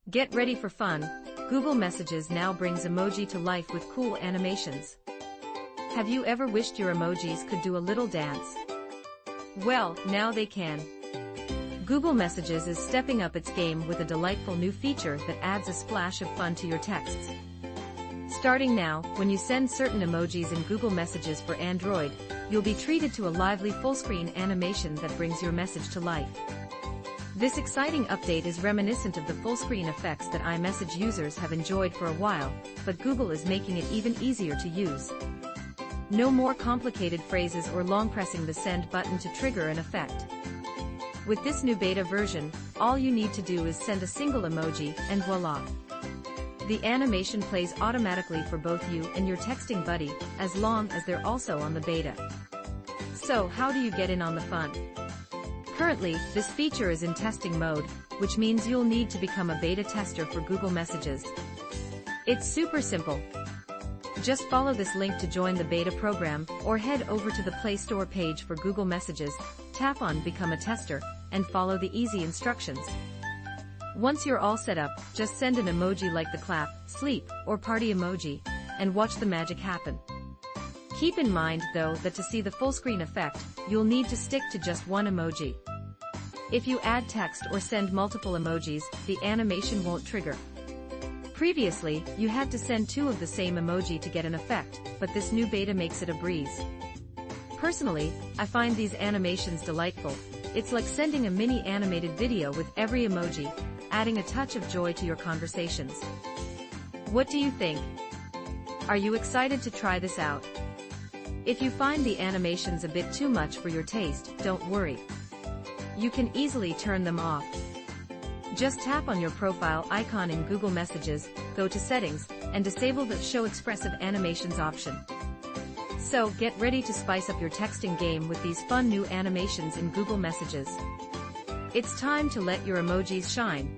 Get ready for fun. Google Messages now brings emoji to life with cool animations. Have you ever wished your emojis could do a little dance? Well, now they can. Google Messages is stepping up its game with a delightful new feature that adds a splash of fun to your texts. Starting now, when you send certain emojis in Google Messages for Android, you'll be treated to a lively full-screen animation that brings your message to life. This exciting update is reminiscent of the full-screen effects that iMessage users have enjoyed for a while, but Google is making it even easier to use. No more complicated phrases or long pressing the send button to trigger an effect. With this new beta version, all you need to do is send a single emoji, and voila! The animation plays automatically for both you and your texting buddy, as long as they're also on the beta. So how do you get in on the fun? Currently, this feature is in testing mode, which means you'll need to become a beta tester for Google Messages. It's super simple. Just follow this link to join the beta program, or head over to the Play Store page for Google Messages, tap on Become a Tester, and follow the easy instructions. Once you're all set up, just send an emoji like the clap, sleep, or party emoji, and watch the magic happen. Keep in mind, though, that to see the full screen effect, you'll need to stick to just one emoji. If you add text or send multiple emojis, the animation won't trigger. Previously, you had to send two of the same emoji to get an effect, but this new beta makes it a breeze. Personally, I find these animations delightful. It's like sending a mini animated video with every emoji, adding a touch of joy to your conversations. What do you think? Are you excited to try this out? If you find the animations a bit too much for your taste, don't worry. You can easily turn them off. Just tap on your profile icon in Google Messages, go to Settings, and disable the Show Expressive Animations option. So, get ready to spice up your texting game with these fun new animations in Google Messages. It's time to let your emojis shine.